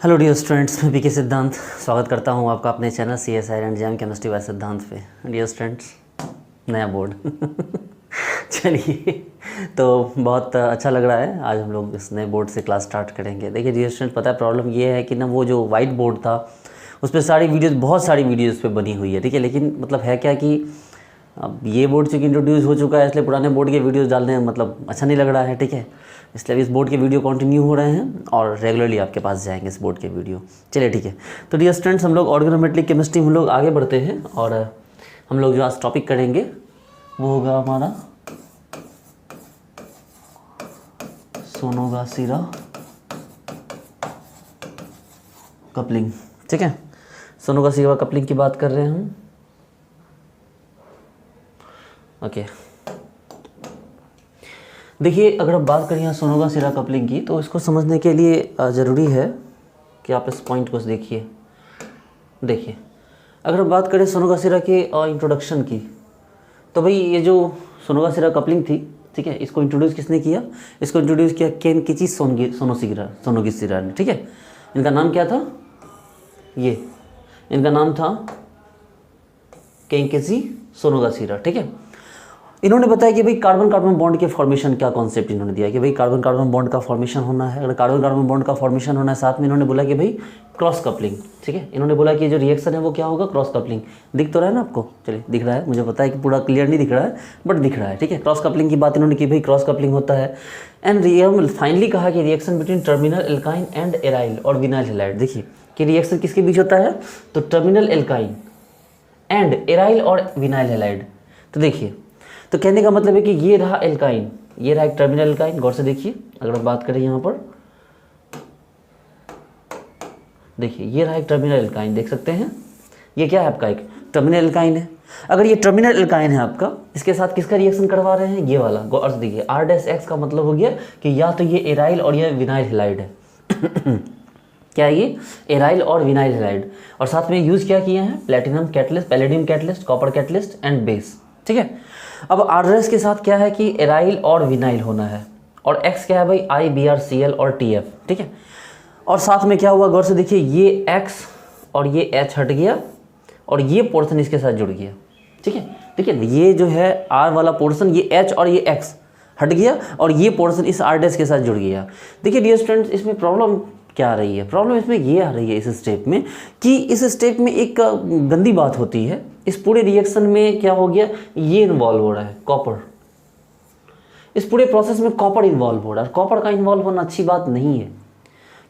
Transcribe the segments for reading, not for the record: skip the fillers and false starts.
Hello dear students, मैं पीके सिद्धांत स्वागत करता हूं आपका अपने channel CSI and jam chemistry bye सिद्धांत पे। डियर स्टूडेंट्स, नया बोर्ड चलिए, तो बहुत अच्छा लग रहा है। आज हम लोग इस नए बोर्ड से क्लास स्टार्ट करेंगे। देखिए डियर स्टूडेंट्स, पता है प्रॉब्लम ये है कि ना वो जो वाइट बोर्ड था उस पर सारी वीडियोज़, बहुत सारी वीडियोज़ पे बनी हुई है, ठीक है। लेकिन मतलब है क्या कि अब ये बोर्ड चूँकि इंट्रोड्यूस हो चुका है, इसलिए पुराने बोर्ड के वीडियोज़ डालने में मतलब अच्छा नहीं लग रहा है, ठीक है। इसलिए इस बोर्ड के वीडियो कंटिन्यू हो रहे हैं और रेगुलरली आपके पास जाएंगे इस बोर्ड के वीडियो। चलिए ठीक है, तो डियर स्टूडेंट्स, हम लोग ऑर्गेनोमेट्रिक केमिस्ट्री हम लोग आगे बढ़ते हैं और हम लोग जो आज टॉपिक करेंगे वो होगा हमारा सोनोगासिरा कपलिंग, ठीक है। सोनोगासिरा कपलिंग की बात कर रहे हैं हम। ओके, देखिए अगर हम बात करें यहाँ सोनोगासिरा कपलिंग की, तो इसको समझने के लिए ज़रूरी है कि आप इस पॉइंट को देखिए। देखिए, अगर हम बात करें सोनोगासिरा के इंट्रोडक्शन की, तो भाई ये जो सोनोगासिरा कपलिंग थी, ठीक है, इसको इंट्रोड्यूस किसने किया? इसको इंट्रोड्यूस किया केनकिची सोनोगिसिरा ने, ठीक है। इनका नाम क्या था? ये इनका नाम था केनकिची सोनोगासिरा, ठीक है। इन्होंने बताया कि भाई कार्बन कार्बन बॉन्ड के फॉर्मेशन का कॉन्सेप्ट इन्होंने दिया कि भाई कार्बन कार्बन बॉन्ड का फॉर्मेशन होना है। अगर कार्बन कार्बन बॉन्ड का फॉर्मेशन होना है, साथ में इन्होंने बोला कि भाई क्रॉस कपलिंग, ठीक है। इन्होंने बोला कि जो रिएक्शन है वो क्या होगा? Cross coupling. दिख तो रहा है ना आपको? चलिए, दिख रहा है, मुझे पता है कि पूरा क्लियर नहीं दिख रहा है, बट दिख रहा है, ठीक है। क्रॉस कपलिंग की बात इन्होंने की, भाई क्रॉस कपलिंग होता है। एंड फाइनली कहा कि reaction between terminal alkyne and aryl और विनाइल हैलाइड। देखिए कि रिएक्शन किसके बीच होता है? तो टर्मिनल एल्काइन एंड एराइल और विनाइल हैलाइड। तो देखिए, तो कहने का मतलब है कि ये रहा एल्काइन, ये रहा एक टर्मिनल एल्काइन। गौर से देखिए, अगर हम बात करें यहाँ पर, देखिए ये रहा एक टर्मिनल एल्काइन, देख सकते हैं। ये क्या है आपका? एक टर्मिनल एल्काइन है। अगर ये टर्मिनल एल्काइन है आपका, इसके साथ किसका रिएक्शन करवा रहे हैं? ये वाला। गौर से देखिए, R' का मतलब हो गया कि या तो ये एराइल और ये विनाइल हैलाइड है क्या है ये? एराइल और विनाइल हैलाइड। और साथ में यूज क्या किए हैं? Platinum catalyst, palladium catalyst, copper catalyst and base, ठीक है। अब R' के साथ क्या है कि एराइल और विनाइल होना है, और X क्या है भाई? IBrCl और TF, ठीक है। और साथ में क्या हुआ? गौर से देखिए, ये X और ये H हट गया और ये पोर्शन इसके साथ जुड़ गया, ठीक है। देखिए ये जो है R वाला पोर्शन, ये H और ये X हट गया और ये पोर्शन इस R' के साथ जुड़ गया। देखिए डियर स्टूडेंट्स, इसमें प्रॉब्लम क्या आ रही है? प्रॉब्लम इसमें ये आ रही है इस स्टेप में कि इस स्टेप में एक गंदी बात होती है। इस पूरे रिएक्शन में क्या हो गया? ये इन्वॉल्व हो रहा है, कॉपर। इस पूरे प्रोसेस में कॉपर इन्वॉल्व हो रहा है। कॉपर का इन्वॉल्व होना अच्छी बात नहीं है,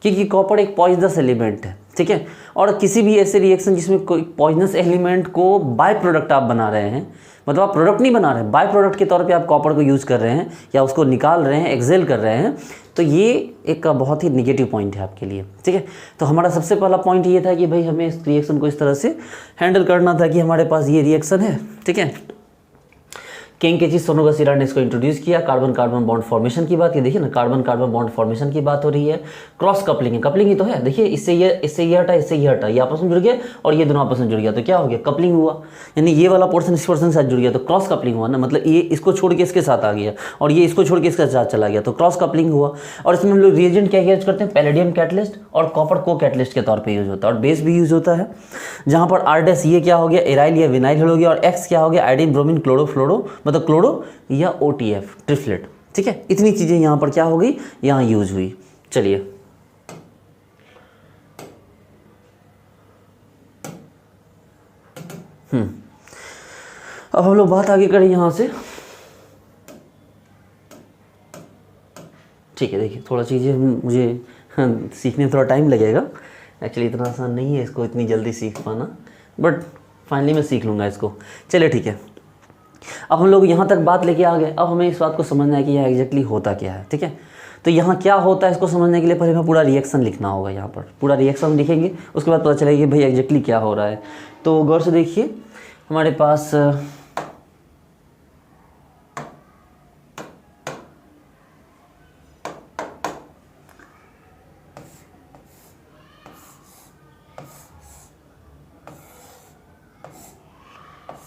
क्योंकि कॉपर एक पॉइजनस एलिमेंट है, ठीक है। और किसी भी ऐसे रिएक्शन जिसमें कोई पॉइजनस एलिमेंट को बाय प्रोडक्ट आप बना रहे हैं, मतलब आप प्रोडक्ट नहीं बना रहे हैं, बाय प्रोडक्ट के तौर पे आप कॉपर को यूज़ कर रहे हैं या उसको निकाल रहे हैं, एक्सेल कर रहे हैं, तो ये एक बहुत ही निगेटिव पॉइंट है आपके लिए, ठीक है। तो हमारा सबसे पहला पॉइंट ये था कि भाई हमें इस रिएक्शन को इस तरह से हैंडल करना था कि हमारे पास ये रिएक्शन है, ठीक है। केनकिची सोनोगासिरा ने इसको इंट्रोड्यूस किया। कार्बन कार्बन बॉन्ड फॉर्मेशन की बात, ये देखिए ना, कार्बन कार्बन बॉन्ड फॉर्मेशन की बात हो रही है। क्रॉस कपलिंग है, कपलिंग ही तो है। देखिए इससे ये हटा, इससे ये हटा, ये आपस में जुड़ गया और ये दोनों आपस में जुड़ गया, तो क्या हो गया? कपलिंग हुआ। यानी ये वाला पोर्शन इस पोर्शन के साथ जुड़ गया, तो क्रॉस कपलिंग हुआ ना। मतलब ये इसको छोड़ के इसके साथ आ गया और ये इसको छोड़ के इसके साथ चला गया, तो क्रॉस कपलिंग हुआ। और इसमें हम लोग रिएजेंट क्या यूज करते हैं? पैलेडियम कैटलिस्ट और कॉपर को कैटलिस्ट के तौर पर यूज होता है, और बेस भी यूज होता है। जहाँ पर R' ये क्या हो गया? एराइल या विनाइल हो गया, और X क्या हो गया? आयोडीन ब्रोमीन क्लोरो फ्लोरो, मतलब क्लोरो या OTF ट्रिप्लेट, ठीक है। इतनी चीजें यहां पर क्या हो गई? यहां यूज हुई। चलिए, अब हम लोग बात आगे करें यहां से, ठीक है। देखिए थोड़ा चीजें मुझे सीखने में थोड़ा टाइम लगेगा, एक्चुअली इतना आसान नहीं है इसको इतनी जल्दी सीख पाना, बट फाइनली मैं सीख लूँगा इसको। चलिए ठीक है, अब हम लोग यहाँ तक बात लेके आ गए। अब हमें इस बात को समझना है कि यह एग्जैक्टली होता क्या है, ठीक है। तो यहाँ क्या होता है, इसको समझने के लिए पहले हमें पूरा रिएक्शन लिखना होगा। यहाँ पर पूरा रिएक्शन लिखेंगे, उसके बाद पता चलेगा कि भाई एग्जैक्टली क्या हो रहा है। तो गौर से देखिए, हमारे पास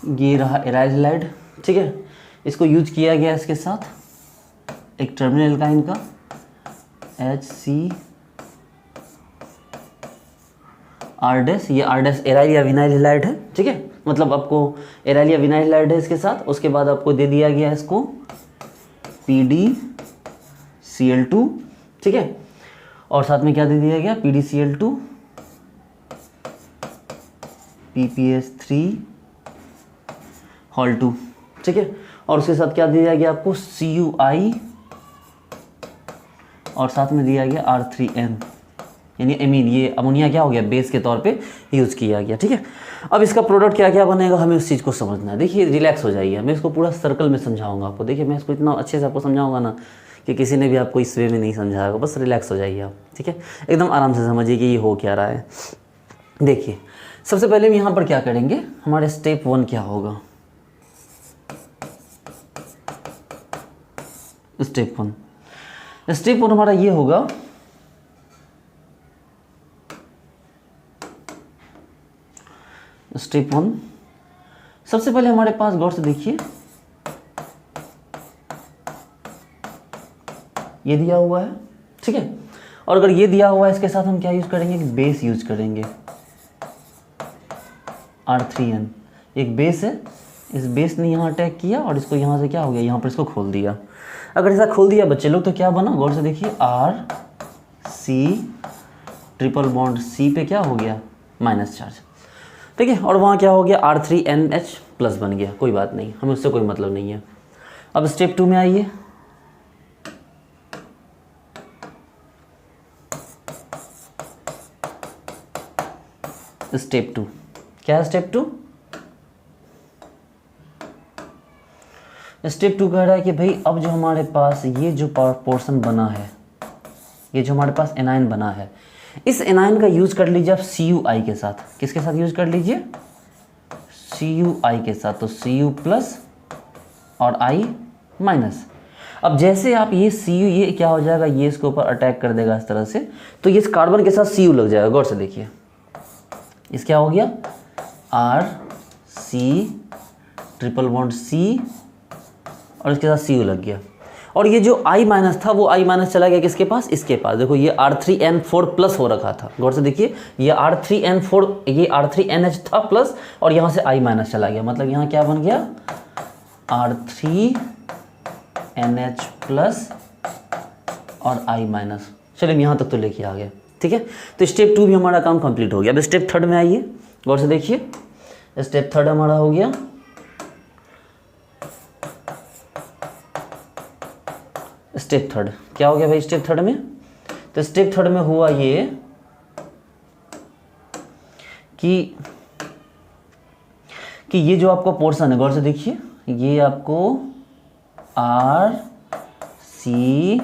ये रहा एराइल हैलाइड, ठीक है। इसको यूज किया गया इसके साथ एक टर्मिनल एल्काइन का HC आर डैश, ये आर डैश एराइल या विनाइल हैलाइड है, ठीक है, मतलब आपको एराइल या विनाइल हैलाइड है इसके साथ। उसके बाद आपको दे दिया गया इसको PdCl2, ठीक है, और साथ में क्या दे दिया गया PdCl2 PPS3 ठीक है, और उसके साथ क्या दिया गया आपको CuI और साथ में दिया गया R3N, यानी एमीन, ये अमोनिया क्या हो गया बेस के तौर पे यूज़ किया गया, ठीक है। अब इसका प्रोडक्ट क्या क्या बनेगा हमें उस चीज़ को समझना है। देखिए रिलैक्स हो जाइए, मैं इसको पूरा सर्कल में समझाऊंगा आपको। देखिए मैं इसको इतना अच्छे से आपको समझाऊंगा ना कि किसी ने भी आपको इस वे में नहीं समझाएगा, बस रिलैक्स हो जाइए आप, ठीक है, एकदम आराम से समझिए कि ये हो क्या रहा है। देखिए सबसे पहले हम यहाँ पर क्या करेंगे, हमारे स्टेप 1 क्या होगा, स्टेप 1 हमारा ये होगा, स्टेप 1 सबसे पहले हमारे पास गौर से देखिए ये दिया हुआ है, ठीक है, और अगर ये दिया हुआ है इसके साथ हम क्या यूज करेंगे, बेस यूज करेंगे R3N, एक बेस है, इस बेस ने यहाँ अटैक किया और इसको यहाँ से क्या हो गया, यहाँ पर इसको खोल दिया। अगर ऐसा खोल दिया बच्चे लोग तो क्या बना, गौर से देखिए RC ट्रिपल बॉन्ड C पे क्या हो गया माइनस चार्ज, ठीक है, और वहाँ क्या हो गया R3NH प्लस बन गया, कोई बात नहीं, हमें उससे कोई मतलब नहीं है। अब स्टेप 2 में आइए, स्टेप 2 क्या है, स्टेप 2 कह रहा है कि भाई अब जो हमारे पास ये जो पोर्शन बना है, ये जो हमारे पास एनायन बना है, इस एनायन का यूज कर लीजिए आप CuI के साथ, किसके साथ यूज कर लीजिए, CuI के साथ, तो Cu प्लस और I माइनस। अब जैसे आप ये Cu, ये क्या हो जाएगा, ये इसके ऊपर अटैक कर देगा इस तरह से, तो ये इस कार्बन के साथ Cu लग जाएगा, गौर से देखिए, इस क्या हो गया RC ट्रिपल बॉन्ड C और इसके साथ Cu लग गया, और ये जो I माइनस था वो I माइनस चला गया किसके पास, इसके पास। देखो ये R3N4 प्लस हो रखा था, गौर से देखिए, ये R3N4, ये R3NH था प्लस, और यहाँ से I माइनस चला गया, मतलब यहाँ क्या बन गया R3NH प्लस और I माइनस। चलिए यहाँ तक तो लेके आ गया, ठीक है, तो स्टेप 2 भी हमारा काम कंप्लीट हो गया। अब स्टेप 3 में आइए, गौर से देखिए, स्टेप 3 हमारा हो गया, स्टेप 3 क्या हो गया भाई स्टेप 3 में, तो स्टेप 3 में हुआ ये कि ये जो आपका पोर्शन है, गौर से देखिए, ये आपको RC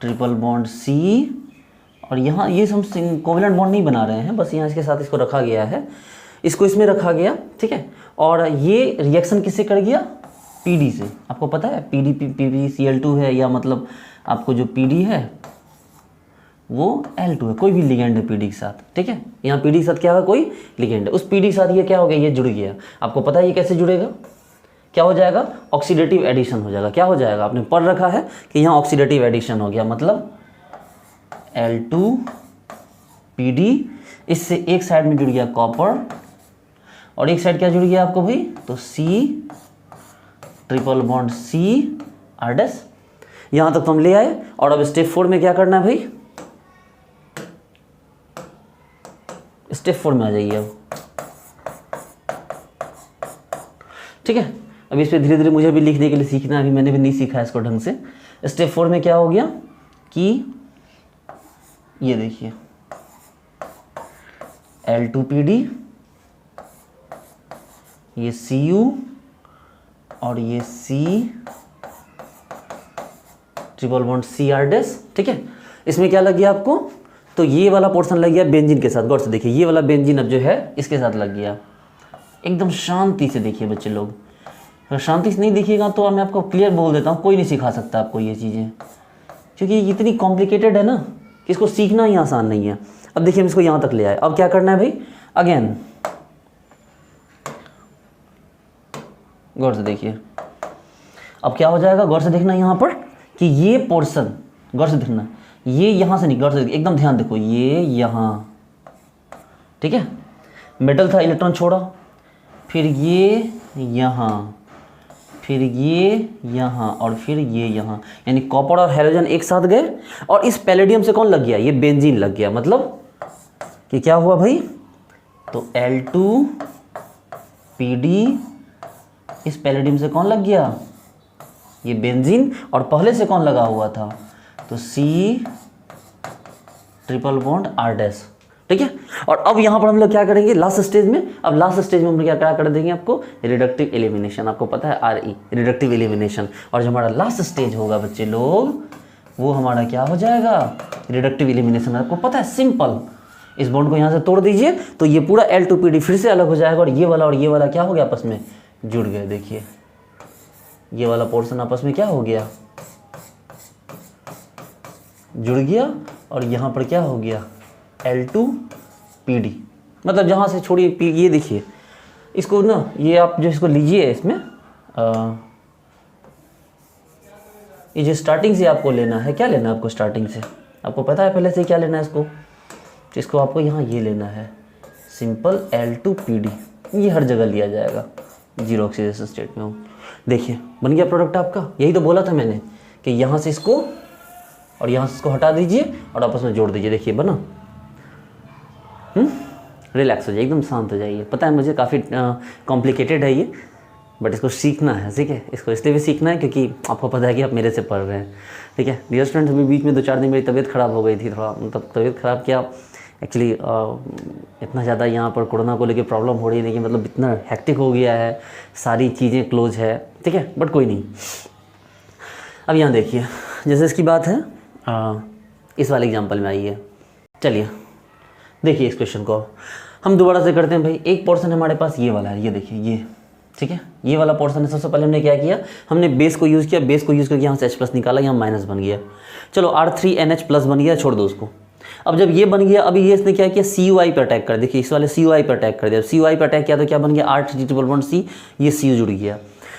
ट्रिपल बॉन्ड C, और यहाँ ये हम कोवेलेंट बॉन्ड नहीं बना रहे हैं, बस यहाँ इसके साथ इसको रखा गया है, इसको इसमें रखा गया, ठीक है, और ये रिएक्शन किससे कर गया, PD से। आपको पता है PdCl2 है, या मतलब आपको जो PD है वो L2 है, कोई भी लिगेंड है PD के साथ, ठीक है, यहाँ PD के साथ क्या है, कोई लिगेंड है, उस PD के साथ ये क्या हो गया, ये जुड़ गया। आपको पता है ये कैसे जुड़ेगा, क्या हो जाएगा, ऑक्सीडेटिव एडिशन हो जाएगा। क्या हो जाएगा, आपने पढ़ रखा है कि यहाँ ऑक्सीडेटिव एडिशन हो गया, मतलब L2PD, इससे एक साइड में जुड़ गया कॉपर और एक साइड क्या जुड़ गया आपको भाई, तो C triple bond C R dash. यहाँ तक तो हम ले आए, और अब स्टेप 4 में क्या करना है भाई, स्टेप 4 में आ जाइए अब, ठीक है। अब इस पे धीरे धीरे मुझे भी लिखने के लिए सीखना है, अभी मैंने भी नहीं सीखा है इसको ढंग से। स्टेप 4 में क्या हो गया कि ये देखिए L2PD, ये Cu और ये C triple bond CR dash, ठीक है। इसमें क्या लग गया आपको, तो ये वाला पोर्शन लग गया बेंजीन के साथ, गौर से देखिए, ये वाला बेंजीन अब जो है इसके साथ लग गया। एकदम शांति से देखिए बच्चे लोग, अगर शांति से नहीं देखिएगा तो मैं आपको क्लियर बोल देता हूँ, कोई नहीं सिखा सकता आपको ये चीज़ें, क्योंकि ये इतनी कॉम्प्लिकेटेड है ना कि इसको सीखना ही आसान नहीं है। अब देखिए हम इसको यहाँ तक ले आए, अब क्या करना है भाई, अगेन गौर से देखिए, अब क्या हो जाएगा, गौर से देखना यहाँ पर कि ये पोर्शन, गौर से देखना, ये यहाँ से नहीं, गौर से एकदम ध्यान देखो, ये यहाँ ठीक है, मेटल था, इलेक्ट्रॉन छोड़ा, फिर ये यहाँ, फिर ये यहाँ, और फिर ये यहाँ, यानी कॉपर और हैलोजन एक साथ गए और इस पैलेडियम से कौन लग गया, ये बेंजीन लग गया। मतलब कि क्या हुआ भाई, तो Al2PD इस पैलेडियम से कौन लग गया, ये बेंजीन, और पहले से कौन लगा हुआ था, तो C ट्रिपल बॉन्ड R', ठीक है। और अब यहाँ पर हम लोग क्या करेंगे लास्ट स्टेज में, अब लास्ट स्टेज में हम लोग क्या कर देंगे आपको, रिडक्टिव एलिमिनेशन, आपको पता है RE, रिडक्टिव एलिमिनेशन। और जो हमारा लास्ट स्टेज होगा बच्चे लोग, वो हमारा क्या हो जाएगा, रिडक्टिव एलिमिनेशन। आपको पता है, सिंपल, इस बॉन्ड को यहाँ से तोड़ दीजिए तो ये पूरा L2PD फिर से अलग हो जाएगा, और ये वाला क्या हो गया, आपस में जुड़ गए। देखिए ये वाला पोर्शन आपस में क्या हो गया, जुड़ गया, और यहाँ पर क्या हो गया, L2PD। मतलब जहाँ से छोड़िए, ये देखिए इसको ना, ये आप जो इसको लीजिए, इसमें ये जो स्टार्टिंग से आपको लेना है, क्या लेना है आपको स्टार्टिंग से, आपको पता है पहले से क्या लेना है इसको आपको यहाँ ये लेना है, सिंपल L2PD, ये हर जगह लिया जाएगा जीरो ऑक्सीडेशन स्टेट में हो। देखिए बन गया प्रोडक्ट आपका। यही तो बोला था मैंने कि यहाँ से इसको और यहाँ से इसको हटा दीजिए और आपस में जोड़ दीजिए। देखिए बना, रिलैक्स हो जाइए, एकदम शांत हो जाइए। पता है मुझे काफ़ी कॉम्प्लिकेटेड है ये, बट इसको सीखना है, ठीक है। इसको इसलिए भी सीखना है क्योंकि आपको पता है कि आप मेरे से पढ़ रहे हैं, ठीक है। डियर स्टूडेंट, अभी बीच में 2-4 दिन मेरी तबीयत ख़राब हो गई थी, थोड़ा मतलब तबीयत ख़राब क्या, एक्चुअली इतना ज़्यादा यहाँ पर कोरोना को लेके प्रॉब्लम हो रही है, लेकिन मतलब इतना हेक्टिक हो गया है, सारी चीज़ें क्लोज है, ठीक है, बट कोई नहीं। अब यहाँ देखिए, जैसे इसकी बात है, इस वाले एग्जाम्पल में आइए। चलिए देखिए इस क्वेश्चन को हम दोबारा से करते हैं भाई। एक पोर्शन हमारे पास ये वाला है, ये देखिए ये, ठीक है, ये वाला पोर्शन है। सबसे पहले हमने क्या किया, हमने बेस को यूज़ किया, बेस को यूज़ करके यहाँ से H+ निकाला, यहाँ माइनस बन गया। चलो R3NH+ बन गया, छोड़ दो उसको। अब जब ये बन गया, अभी ये इसने क्या किया, CuI पर अटैक कर, देखिए इस वाले CuI पर अटैक कर दिया। CuI पर अटैक किया तो क्या बन गया, R3 ये Cu जुड़ गया।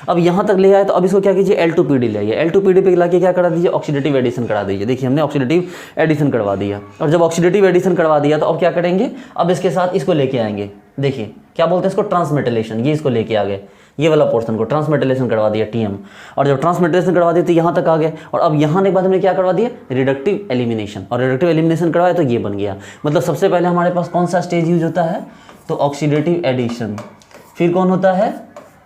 अब यहाँ तक ले आए तो अब इसको क्या कीजिए, L2PD ले आइए। L2PD पे लाके क्या करा दीजिए, ऑक्सीडेटिव एडिशन करा दीजिए। देखिए हमने ऑक्सीडेटिव एडिशन करवा दिया, और जब ऑक्सीडेटिव एडिशन करवा दिया तो अब क्या करेंगे, अब इसके साथ इसको लेके आएंगे। देखिए क्या बोलते हैं इसको, ट्रांसमेटेलेशन। ये इसको लेके आ गए, ये वाला पोर्शन को ट्रांसमेटेलेशन करवा दिया TM, और जब ट्रांसमेटेलेशन करवा दिया तो यहाँ तक आ गए, और अब यहाँ आने के बाद हमने क्या करवा दिया, रिडक्टिव एलिमिनेशन। और रिडक्टिव एलिमिनेशन करवाया तो ये बन गया। मतलब सबसे पहले हमारे पास कौन सा स्टेज यूज होता है, तो ऑक्सीडेटिव एडिशन, फिर कौन होता है,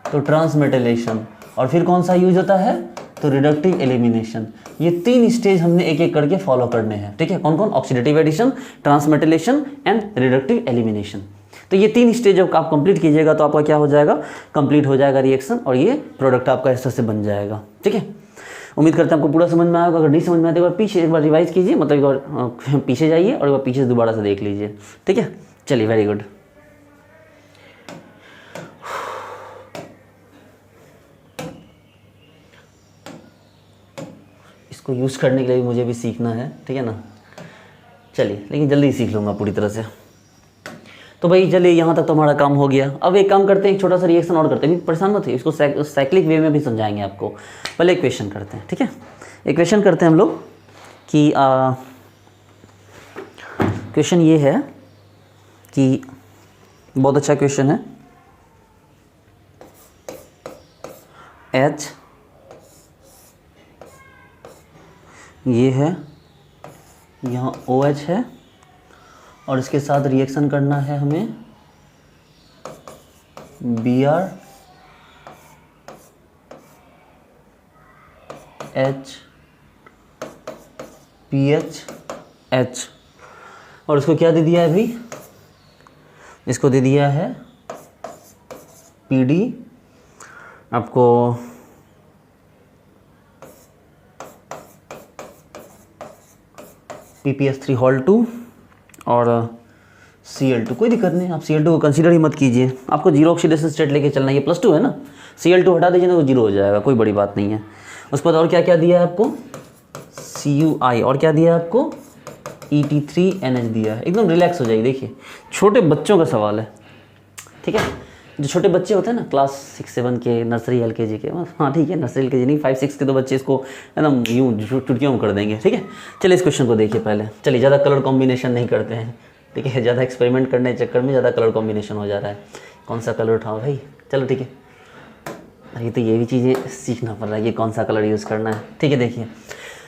तो ट्रांसमेटेलेशन, और फिर कौन सा यूज होता है, तो रिडक्टिव एलिमिनेशन। ये 3 स्टेज हमने एक एक करके फॉलो करने हैं, ठीक है। कौन कौन, oxidative addition, transmetalation and reductive elimination. तो ये 3 स्टेज जब आप कंप्लीट कीजिएगा तो आपका क्या हो जाएगा, कंप्लीट हो जाएगा रिएक्शन, और ये प्रोडक्ट आपका इस तरह से बन जाएगा, ठीक है। उम्मीद करते हैं आपको पूरा समझ में आएगा। अगर नहीं समझ में आए तो एक बार पीछे एक बार रिवाइज कीजिए, मतलब एक बार पीछे जाइए और एक बार पीछे से दोबारा से देख लीजिए, ठीक है। चलिए, वेरी गुड। इसको यूज़ करने के लिए मुझे भी सीखना है, ठीक है ना। चलिए, लेकिन जल्दी सीख लूँगा पूरी तरह से। तो भाई चलिए, यहाँ तक तो हमारा काम हो गया। अब एक काम करते हैं, एक छोटा सा रिएक्शन और करते हैं। परेशान मत, इसको साइक्लिक वे में भी समझाएंगे आपको। पहले एक क्वेश्चन करते हैं, ठीक है। एक क्वेश्चन करते हैं हम लोग कि क्वेश्चन ये है कि बहुत अच्छा क्वेश्चन है। H ये है, यहाँ OH है, और इसके साथ रिएक्शन करना है हमें Br H PH H, और इसको क्या दे दिया है अभी, इसको दे दिया है PD, आपको PPS3 और Cl2। कोई दिक्कत नहीं, आप Cl2 को कंसीडर ही मत कीजिए, आपको जीरो ऑक्सीडेशन स्टेट लेके चलना है। ये +2 है ना, Cl2 हटा दीजिए ना तो जीरो हो जाएगा, कोई बड़ी बात नहीं है। उसके बाद और क्या क्या दिया है आपको, CuI, और क्या दिया है आपको, Et3NH दिया है। एकदम रिलैक्स हो जाइए। देखिए छोटे बच्चों का सवाल है, ठीक है। जो छोटे बच्चे होते हैं ना, क्लास 6-7 के, नर्सरी LKG के, हाँ ठीक है, नर्सरी LKG नहीं, 5-6 के तो बच्चे इसको एकदम यूँ चुटकियों में कर देंगे, ठीक है। चलिए इस क्वेश्चन को देखिए पहले। चलिए ज़्यादा कलर कॉम्बिनेशन नहीं करते हैं, ठीक है, ज़्यादा एक्सपेरिमेंट करने के चक्कर में ज़्यादा कलर कॉम्बिनेशन हो जा रहा है। कौन सा कलर उठाओ भाई, चलो ठीक है, अरे तो ये भी चीज़ें सीखना पड़ रहा है कि कौन सा कलर यूज़ करना है। ठीक है, देखिए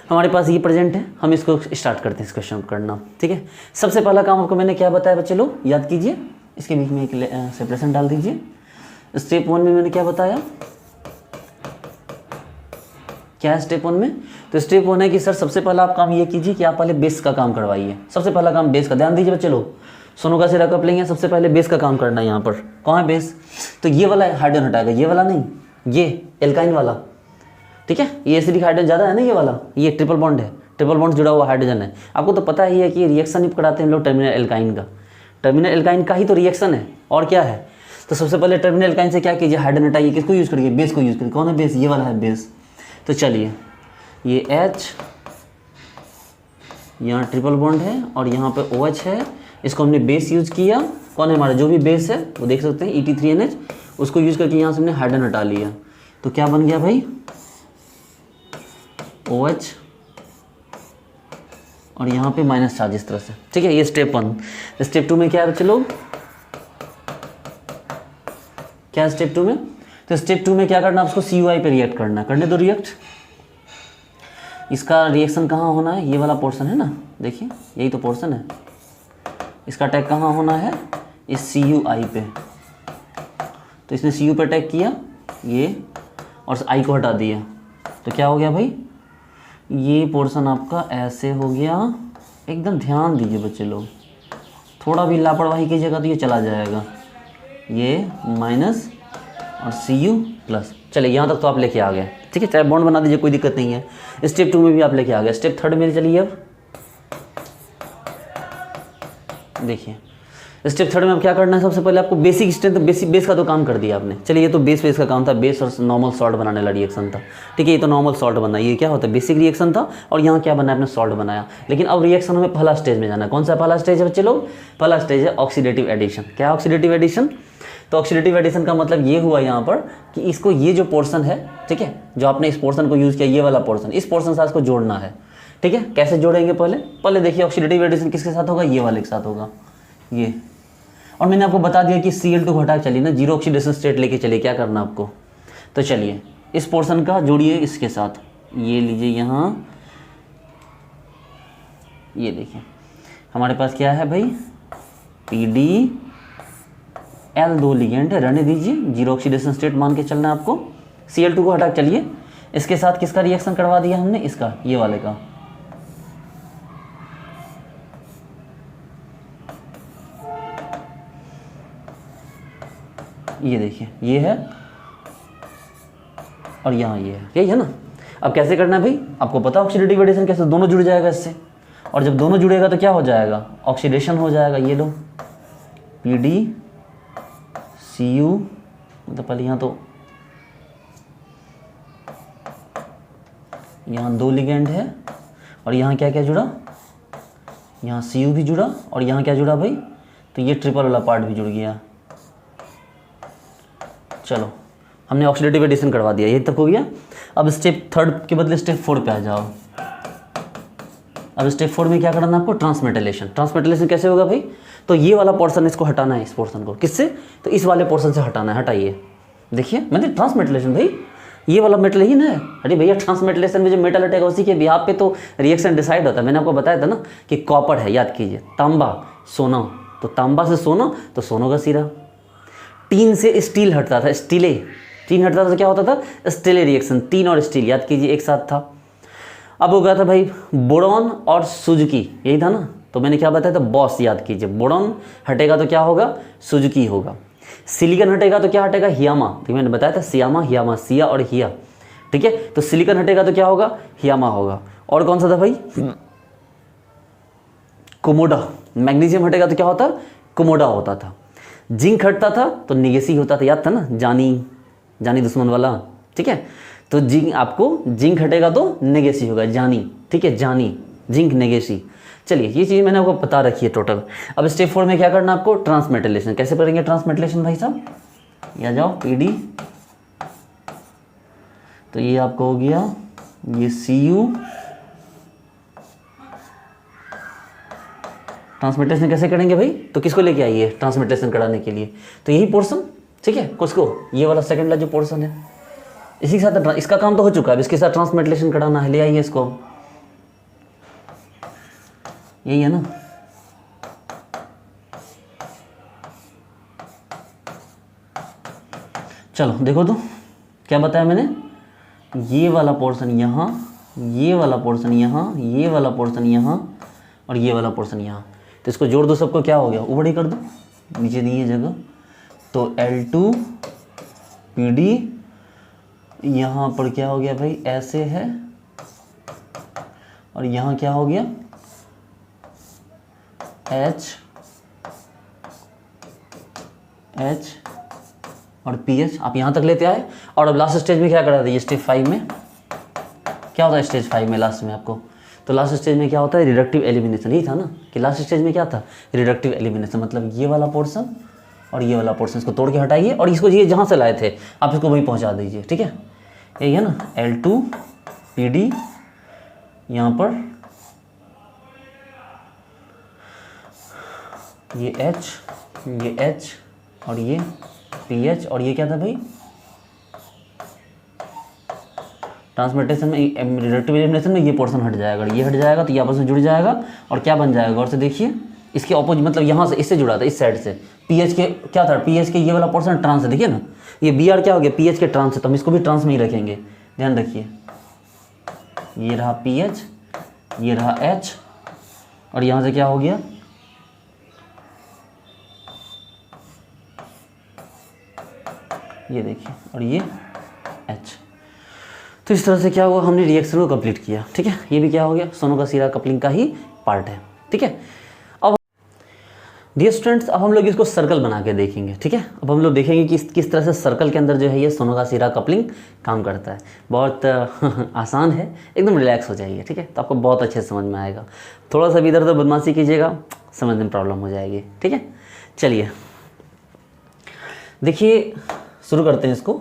हमारे पास ये प्रेजेंट है, हम इसको स्टार्ट करते हैं इस क्वेश्चन को करना। ठीक है, सबसे पहला काम आपको मैंने क्या बताया बच्चे लोग, याद कीजिए, इसके बीच में एक सेपरेशन डाल दीजिए। स्टेप 1 में मैंने क्या बताया, क्या है स्टेप 1 में, तो स्टेप 1 है कि सर सबसे पहला आप काम ये कीजिए कि आप पहले बेस का काम करवाइए। सबसे पहला काम बेस का, ध्यान दीजिए बच्चे लोग, सोनो का सिरा कप लेंगे, सबसे पहले बेस का काम करना है। यहाँ पर कौन है बेस, तो ये वाला हाइड्रोजन हटाएगा, ये वाला नहीं, ये एल्काइन वाला। ठीक है, ये एसिडिक हाइड्रोजन ज़्यादा है ना, ये वाला, ये ट्रिपल बॉन्ड है, ट्रिपल बॉन्ड जुड़ा हुआ हाइड्रोजन है। आपको तो पता ही है कि रिएक्शन ही कराते हैं हम लोग टर्मिनल एल्काइन का, टर्मिनल एल्काइन का ही तो रिएक्शन है, और क्या है। तो सबसे पहले टर्मिनल एल्काइन से क्या कीजिए, हाइड्रोजन हटाइए, किसको यूज़ करिए, बेस को यूज़ करिए। कौन है बेस, ये वाला है बेस। तो चलिए, ये H, यहाँ ट्रिपल बॉन्ड है और यहाँ पे OH है, इसको हमने बेस यूज़ किया। कौन है हमारा, जो भी बेस है वो देख सकते हैं Et3NH, उसको यूज़ करके यहाँ से हमने हाइड्रोजन हटा लिया। तो क्या बन गया भाई, OH और यहाँ पे माइनस चार्ज इस तरह से। ठीक है, ये स्टेप 1। स्टेप 2 में क्या है बच्चे लोग, क्या है स्टेप 2 में, तो स्टेप 2 में क्या करना है, उसको COI पे रिएक्ट करना है। करने दो रिएक्ट, इसका रिएक्शन कहाँ होना है, ये वाला पोर्शन है ना, देखिए यही तो पोर्शन है, इसका अटैक कहाँ होना है, इस CUI पे। तो इसने CU पे अटैक किया ये, और I को हटा दिया, तो क्या हो गया भाई, ये पोर्शन आपका ऐसे हो गया। एकदम ध्यान दीजिए बच्चे लोग, थोड़ा भी लापरवाही कीजिएगा तो ये चला जाएगा, ये माइनस और Cu प्लस। चलिए यहाँ तक तो आप लेके आ गए। ठीक है, चाहे बॉन्ड बना दीजिए, कोई दिक्कत नहीं है। स्टेप 2 में भी आप लेके आ गए। स्टेप 3 में चलिए, अब देखिए स्टेप 3 में अब क्या करना है, सबसे पहले आपको बेसिक स्ट्रेंथ, बेस का तो काम कर दिया आपने। चलिए, ये तो बेस का काम था, बेस और नॉर्मल सॉल्ट बनाने वाला रिएक्शन था। ठीक है, ये तो नॉर्मल सॉल्ट बना, ये क्या होता है, बेसिक रिएक्शन था, और यहाँ क्या बना, आपने सॉल्ट बनाया। लेकिन अब रिएक्शन में पहला स्टेज में जाना है। कौन सा पहला स्टेज है बच्चे लोग, पहला स्टेज है ऑक्सीडेटिव एडिशन। क्या ऑक्सीडेटिव एडिशन, तो ऑक्सीडेटिव एडिशन का मतलब ये हुआ यहाँ पर कि इसको, ये जो पोर्शन है, ठीक है, जो आपने इस पोर्शन को यूज़ किया, ये वाला पोर्शन, इस पोर्शन से इसको जोड़ना है। ठीक है, कैसे जोड़ेंगे, पहले देखिए ऑक्सीडेटिव एडिशन किसके साथ होगा, ये वाले के साथ होगा, ये। और मैंने आपको बता दिया कि Cl2 को हटा के चलिए ना, जीरो ऑक्सीडेशन स्टेट लेके चलिए, क्या करना आपको। तो चलिए इस पोर्शन का जोड़िए इसके साथ, ये लीजिए यहाँ, ये देखिए हमारे पास क्या है भाई, PdL2 लिगेंड है, रहने दीजिए, जीरो ऑक्सीडेशन स्टेट मान के चलना है आपको। Cl2 को हटा के चलिए, इसके साथ किसका रिएक्शन करवा दिया हमने, इसका, ये वाले का। ये देखिए, ये है और यहाँ ये है, यही है ना। अब कैसे करना है भाई, आपको पता है ऑक्सीडेटिव एडिशन कैसे, दोनों जुड़ जाएगा इससे, और जब दोनों जुड़ेगा तो क्या हो जाएगा, ऑक्सीडेशन हो जाएगा। ये लो PdCu, मतलब पहले यहाँ तो यहाँ 2 लिगेंड है, और यहाँ क्या क्या जुड़ा, यहाँ Cu भी जुड़ा, और यहाँ क्या जुड़ा भाई, तो ये ट्रिपल वाला पार्ट भी जुड़ गया। चलो, हमने ऑक्सीडेटिव एडिशन करवा दिया, ये तक हो गया। अब स्टेप 3 के बदले स्टेप 4 पे आ जाओ। अब स्टेप 4 में क्या करना है आपको, ट्रांसमेटाइलेशन। ट्रांसमेटाइलेशन कैसे होगा भाई, तो ये वाला पोर्शन, इसको हटाना है, इस पोर्शन को, किससे, तो इस वाले पोर्शन से हटाना है। हटाइए, देखिए मैंने ट्रांसमेटाइलेशन, भाई ये वाला मेटल ही ना है। अरे भैया, ट्रांसमेटाइलेशन में जो मेटल हटेगा उसी के बिहाफ पे तो रिएक्शन डिसाइड होता है। मैंने आपको बताया था ना कि कॉपर है, याद कीजिए, तांबा सोना, तो तांबा से सोना, तो सोनो का सिरा। टीन से स्टील हटता था, स्टीले, टीन हटता था तो क्या होता था, स्टीले रिएक्शन, टीन और स्टील, याद कीजिए, एक साथ था। अब हो गया था भाई बोरॉन और सुजुकी, यही था ना, तो मैंने क्या बताया था, बॉस, याद कीजिए। बोरॉन हटेगा तो क्या होगा, सुजुकी होगा। सिलिकॉन हटेगा तो क्या हटेगा, हियामा, तो मैंने बताया था सियामा, हियामा, सिया और हिया। ठीक है, तो सिलिकॉन हटेगा तो क्या होगा, हियामा होगा। और कौन सा था भाई, कोमोडा। मैग्नीशियम हटेगा तो क्या होता, कोमोडा होता था। जिंक हटता था तो निगेसी होता था, याद था ना, जानी दुश्मन वाला। ठीक है, तो जिंक हटेगा तो नेगेसी होगा, जानी। ठीक है, जानी, जिंक, नेगेसी। चलिए, ये चीज़ मैंने आपको बता रखी है टोटल। अब स्टेप 4 में क्या करना आपको, ट्रांसमेटाइलेशन। कैसे करेंगे ट्रांसमेटाइलेशन भाई साहब, या जाओ PD, तो ये आपका हो गया, ये Cu ट्रांसमिटेशन कैसे करेंगे भाई, तो किसको लेके आइए ट्रांसमिटेशन कराने के लिए, तो यही पोर्शन, ठीक है, किसको, ये वाला सेकंड वाला जो पोर्शन है, इसी के साथ इसका काम तो हो चुका है, इसके साथ ट्रांसमिटेशन कराना है, ले आइए इसको, यही है ना। चलो देखो तो क्या बताया मैंने, ये वाला पोर्शन यहाँ, ये वाला पोर्शन यहाँ, ये वाला पोर्शन यहाँ और ये वाला पोर्शन यहाँ, तो इसको जोड़ दो सबको, क्या हो गया, ऊपर कर दो, नीचे दी है जगह, तो L2 PD यहाँ पर क्या हो गया भाई, ऐसे है, और यहाँ क्या हो गया H और PH, आप यहाँ तक लेते आए। और अब लास्ट स्टेज में क्या करा था, स्टेज 5 में क्या होता है, स्टेज 5 में लास्ट में आपको, तो लास्ट स्टेज में क्या होता है, रिडक्टिव एलिमिनेशन, ही था ना कि लास्ट स्टेज में क्या था, रिडक्टिव एलिमिनेशन, मतलब ये वाला पोर्शन और ये वाला पोर्शन इसको तोड़ के हटाइए और इसको ये जहाँ से लाए थे आप इसको वहीं पहुँचा दीजिए, ठीक है, यही है ना, L2 PD यहाँ पर ये H और ये PH और ये क्या था भाई, ट्रांसमिटेशन में रिडक्टिव एलिमिनेशन में ये पोर्शन हट जाएगा, ये हट जाएगा तो ये आपस में जुड़ जाएगा और क्या बन जाएगा, और से देखिए इसके ऑपोजिट, मतलब यहाँ से इससे जुड़ा था, इस साइड से पीएच के क्या था, पीएच के ये वाला पोर्शन ट्रांस है, देखिए ना ये Br क्या हो गया, पीएच के ट्रांस है, तो हम इसको भी ट्रांस में ही रखेंगे, ध्यान रखिए, ये रहा पीएच, ये रहा H और यहाँ से क्या हो गया, ये देखिए, और ये H। तो इस तरह से क्या हुआ, हमने रिएक्शन को कंप्लीट किया, ठीक है, ये भी क्या हो गया, सोनो का सीरा कपलिंग का ही पार्ट है, ठीक है। अब डियर स्टूडेंट्स, अब हम लोग इसको सर्कल बना के देखेंगे, ठीक है, अब हम लोग देखेंगे कि किस तरह से सर्कल के अंदर जो है ये सोनो का सीरा कपलिंग काम करता है। बहुत आसान है, एकदम रिलैक्स हो जाइए, ठीक है, तो आपको बहुत अच्छे से समझ में आएगा। थोड़ा सा भी इधर उधर बदमाशी कीजिएगा, समझने में प्रॉब्लम हो जाएगी, ठीक है। चलिए देखिए, शुरू करते हैं इसको।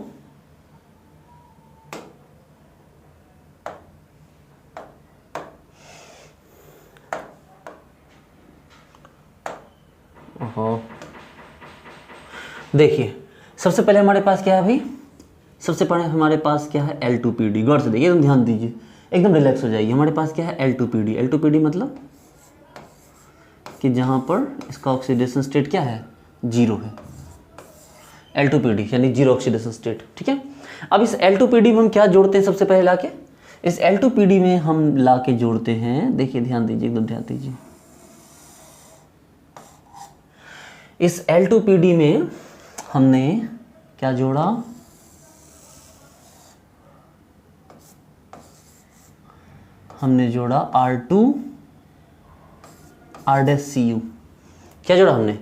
देखिए सबसे पहले हमारे पास क्या है भाई, सबसे पहले हमारे पास क्या है, L2PD, गौर से देखिए, एकदम ध्यान दीजिए, एकदम रिलैक्स हो जाइए। हमारे पास क्या है, L2PD। L2PD मतलब कि जहाँ पर इसका ऑक्सीडेशन स्टेट क्या है, 0 है, L2PD यानी 0 ऑक्सीडेशन स्टेट, ठीक है। अब इस L2PD में हम क्या जोड़ते हैं, सबसे पहले लाके इस L2PD में हम लाके जोड़ते हैं, देखिए ध्यान दीजिए, एकदम ध्यान दीजिए, इस L2PD में हमने क्या जोड़ा, हमने जोड़ा R2 R'(CU), क्या जोड़ा हमने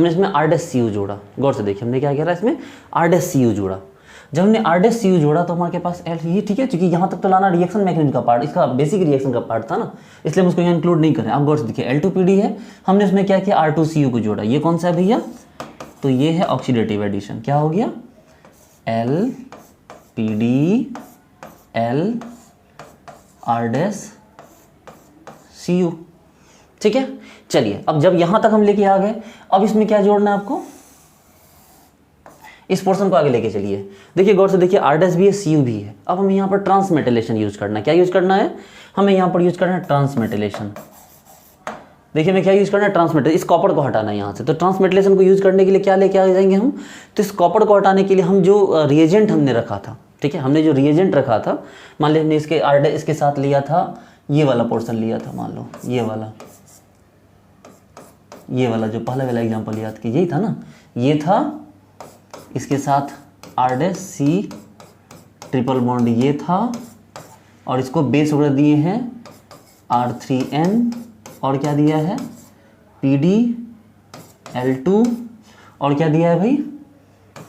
इसमें R'(CU जोड़ा। गौर से देखिए हमने क्या किया, इसमें R'(CU जोड़ा। जब हमने R'(CU जोड़ा तो हमारे पास L, ये ठीक है, क्योंकि यहाँ तक तो लाना रिएक्शन मैकेनिज्म का पार्ट, इसका बेसिक रिएक्शन का पार्ट था ना, इसलिए हम उसको यहाँ इंक्लूड नहीं करें। आप गौर से देखिए, L2PD है, हमने इसमें क्या किया, R2CU को जोड़ा। ये कौन सा है भैया, तो ये है ऑक्सीडेटिव एडिशन। क्या हो गया, LPD L R'(CU), ठीक है। चलिए अब जब यहां तक हम लेके आ गए, अब इसमें क्या जोड़ना है आपको, इस पोर्शन को आगे लेके चलिए। देखिए गौर से देखिए, R' भी है, CU भी है। अब हमें यहाँ पर ट्रांसमेटेलेशन यूज करना है। क्या यूज करना है, हमें यहाँ पर यूज करना है ट्रांसमेटेलेशन। देखिए हमें क्या यूज करना है, ट्रांसमेटेलेशन, इस कॉपर को हटाना है यहाँ से। तो ट्रांसमेटेलेशन को यूज करने के लिए क्या लेके आ जाएंगे हम, तो इस कॉपर को हटाने के लिए हम जो रिएजेंट हमने रखा था, ठीक है, हमने जो रिएजेंट रखा था, मान लीजिए हमने इसके R' इसके साथ लिया था, ये वाला पोर्शन लिया था, मान लो ये वाला जो पहले वाला एग्जाम्पल याद कीजिए, यही था ना, ये था, इसके साथ R'(C) ट्रिपल बॉन्ड ये था, और इसको बेस वगैरह दिए हैं R3N, और क्या दिया है PD L2, और क्या दिया है भाई,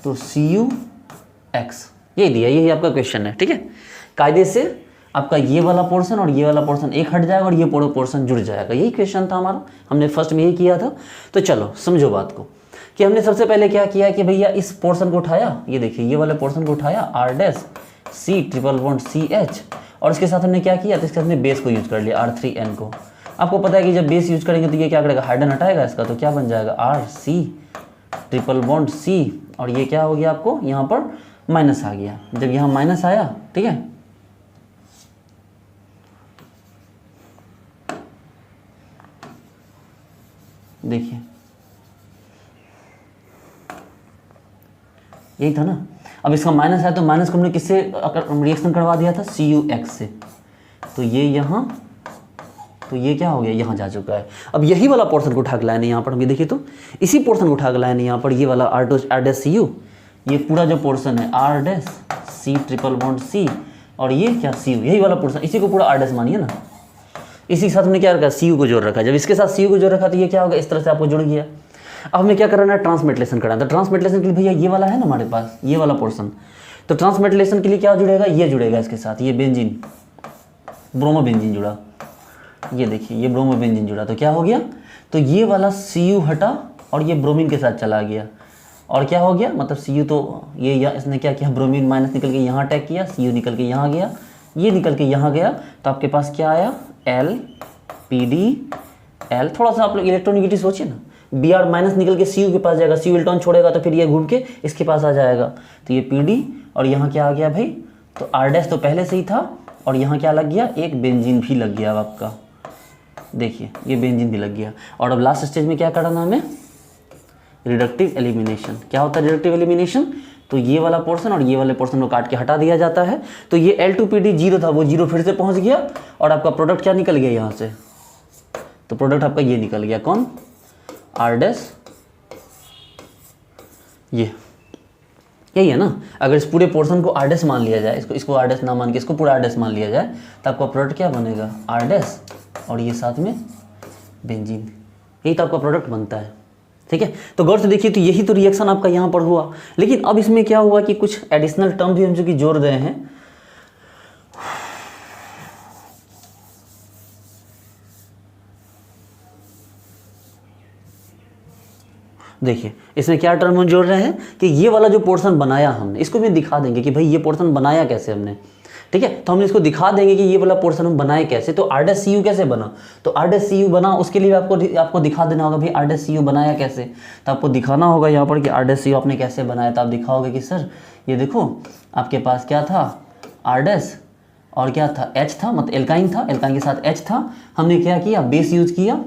तो CuX, यही दिया, यही आपका क्वेश्चन है, ठीक है। कायदे से आपका ये वाला पोर्शन और ये वाला पोर्शन एक हट जाएगा और ये पूरा पोर्शन जुड़ जाएगा, यही क्वेश्चन था हमारा, हमने फर्स्ट में यही किया था। तो चलो समझो बात को, कि हमने सबसे पहले क्या किया कि भैया इस पोर्शन को उठाया, ये देखिए ये वाले पोर्शन को उठाया, R'(C) ट्रिपल बॉन्ड CH, और इसके साथ हमने क्या किया, तो इसके साथ हमने बेस को यूज कर लिया R3N को। आपको पता है कि जब बेस यूज करेंगे तो ये क्या करेगा, हाइड्रोजन हटाएगा इसका, तो क्या बन जाएगा R C triple bond C, और ये क्या हो गया आपको यहाँ पर माइनस आ गया। जब यहाँ माइनस आया, ठीक है, देखिए यही था ना। अब इसका माइनस आया तो माइनस को हमने किससे रिएक्शन करवा दिया था, CuX से, तो ये यहाँ, तो ये क्या हो गया, यहाँ जा चुका है। अब यही वाला पोर्शन को उठा के लाए यहाँ पर, हम ये देखिए तो इसी पोर्शन को उठा के लाए यहाँ पर, ये वाला R डैश CU, ये पूरा जो पोर्शन है R dash C triple bond C, और ये क्या CU, यही वाला पोर्शन, इसी को पूरा R डैश मानिए ना। इसी के साथ हमने क्या रखा, CU को जोड़ रखा। जब इसके साथ CU को जोड़ रखा तो ये क्या होगा, इस तरह से आपको जुड़ गया। अब हमें क्या कराना है, ट्रांसमेटलेशन कराना है। तो ट्रांसमेटलेशन के लिए भैया ये वाला है ना हमारे पास, ये वाला पोर्शन, तो ट्रांसमेटलेशन के लिए क्या जुड़ेगा, ये जुड़ेगा इसके साथ, ये बेंजीन, ब्रोमोबेंजीन जुड़ा, ये देखिए ये ब्रोमोबेंजीन जुड़ा, तो क्या हो गया, तो ये वाला CU हटा और ये ब्रोमीन के साथ चला गया, और क्या हो गया, मतलब CU तो ये इसने क्या किया, ब्रोमीन माइनस निकल के यहाँ अटैक किया, CU निकल के यहाँ गया, ये निकल के यहाँ गया, तो आपके पास क्या आया, LPDL। थोड़ा सा आप लोग इलेक्ट्रोनिगेटिव सोचिए ना, Br माइनस निकल के CU के पास जाएगा, CU इलेक्ट्रॉन छोड़ेगा तो फिर ये घूम के इसके पास आ जाएगा, तो ये PD, और यहाँ क्या आ गया भाई, तो R डैश तो पहले से ही था, और यहाँ क्या लग गया, एक बेंजीन भी लग गया। अब आपका देखिए ये बेंजीन भी लग गया। और अब लास्ट स्टेज में क्या करना हमें, रिडक्टिव एलिमिनेशन। क्या होता है रिडक्टिव एलिमिनेशन, तो ये वाला पोर्शन और ये वाले पोर्शन को काट के हटा दिया जाता है। तो ये L2PD 0 था, वो 0 फिर से पहुंच गया, और आपका प्रोडक्ट क्या निकल गया यहाँ से, तो प्रोडक्ट आपका ये निकल गया, कौन, R डैश, ये यही है ना। अगर इस पूरे पोर्शन को R डैश मान लिया जाए, इसको R डैश ना मान के इसको पूरा R डैश मान लिया जाए, तो आपका प्रोडक्ट क्या बनेगा, R डैश, और ये साथ में बेंजीन, यही तो आपका प्रोडक्ट बनता है। ठीक है, तो गौर से देखिए, तो यही तो रिएक्शन आपका यहाँ पर हुआ। लेकिन अब इसमें क्या हुआ कि कुछ एडिशनल टर्म भी हम जो कि जोड़ रहे हैं। देखिए इसमें क्या टर्म हम जोड़ रहे हैं कि ये वाला जो पोर्शन बनाया हमने, इसको भी दिखा देंगे कि भाई ये पोर्शन बनाया कैसे हमने। ठीक है, तो हमने इसको दिखा देंगे कि ये वाला पोर्शन हम बनाए कैसे। तो R डैश CU कैसे बना, तो R डैश CU बना, उसके लिए आपको दिखा देना होगा भाई R डैश CU बनाया कैसे। तो आपको दिखाना होगा यहाँ पर कि R डैश CU आपने कैसे बनाया। तो आप दिखाओगे कि सर ये देखो आपके पास क्या था, R डैश और क्या था, H था, मतलब एल्काइन था, एल्काइन के साथ H था। हमने क्या किया, बेस यूज किया,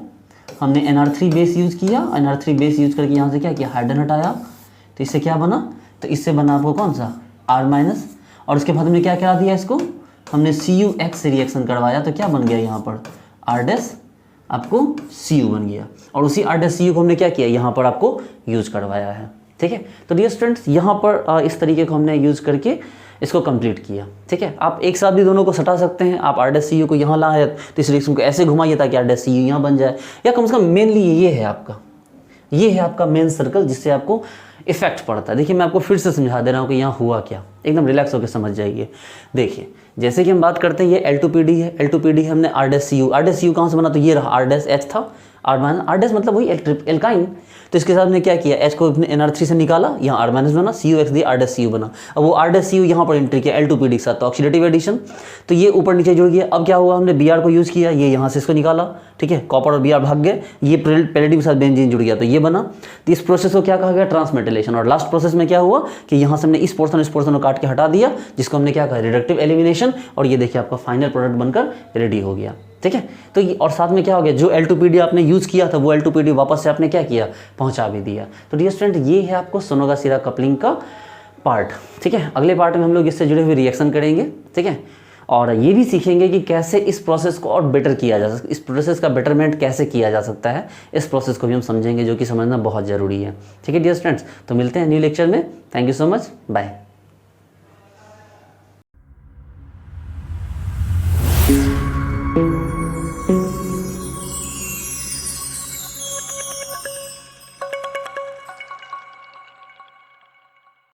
हमने NR3 बेस यूज किया, NR3 बेस यूज करके यहाँ से क्या किया, हाइड्रोजन हटाया। तो इससे क्या बना, तो इससे बना आपको कौन सा, R माइनस, और उसके बाद हमने क्या करा दिया, इसको हमने CuX से रिएक्शन करवाया। तो क्या बन गया यहाँ पर, R डैश आपको CU बन गया, और उसी R डैश CU को हमने क्या किया, यहाँ पर आपको यूज करवाया है। ठीक है, तो डियर स्टूडेंट्स यहाँ पर इस तरीके को हमने यूज करके इसको कंप्लीट किया। ठीक है, आप एक साथ भी दोनों को सटा सकते हैं। आप R डैश CU को यहाँ लाए तो इस रिएक्शन को ऐसे घुमाइए ताकि R डैश CU यहाँ बन जाए, या कम से कम मेनली ये है आपका मेन सर्कल जिससे आपको इफेक्ट पड़ता है। देखिए मैं आपको फिर से समझा दे रहा हूँ कि यहाँ हुआ क्या, एकदम रिलैक्स होकर समझ जाइए। देखिए जैसे कि हम बात करते हैं ये L2PD है, L2PD हमने R डैश CU कहाँ से बना, तो ये रहा R डैश H था, R डैश मतलब वही एल्काइन। तो इसके साथ हमने क्या किया, H को NR3 से निकाला, यहाँ R माइनस बना, CuX दिया, R डैश CU बना। अब वो R डैश CU यहाँ पर एंट्री किया L2PD के साथ, तो ऑक्सीडेटिव एडिशन, तो ये ऊपर नीचे जुड़ गया। अब क्या हुआ, हमने Br को यूज़ किया, ये यहाँ से इसको निकाला। ठीक है, कॉपर और Br भाग गए, ये पैलेडियम के साथ बेंजीन जुड़ गया, तो ये बना। तो इस प्रोसेस को क्या कहा गया, ट्रांसमेटाइलेशन। और लास्ट प्रोसेस में क्या हुआ कि यहाँ से हमने इस पोर्शन को काट के हटा दिया, जिसको हमने क्या कहा, रिडक्टिव एलिमिनेशन। और ये देखिए आपका फाइनल प्रोडक्ट बनकर रेडी हो गया। ठीक है, तो ये और साथ में क्या हो गया, जो L2PD आपने यूज़ किया था वो L2PD वापस से आपने क्या किया, पहुंचा भी दिया। तो डियर स्टूडेंट ये है आपको सोनोगाशिरा कपलिंग का पार्ट। ठीक है, अगले पार्ट में हम लोग इससे जुड़े हुए रिएक्शन करेंगे। ठीक है, और ये भी सीखेंगे कि कैसे इस प्रोसेस को और बेटर किया जा सकता है, इस प्रोसेस का बेटरमेंट कैसे किया जा सकता है, इस प्रोसेस को भी हम समझेंगे, जो कि समझना बहुत ज़रूरी है। ठीक है डियर स्टूडेंट्स, तो मिलते हैं न्यू लेक्चर में। Thank you so much, bye.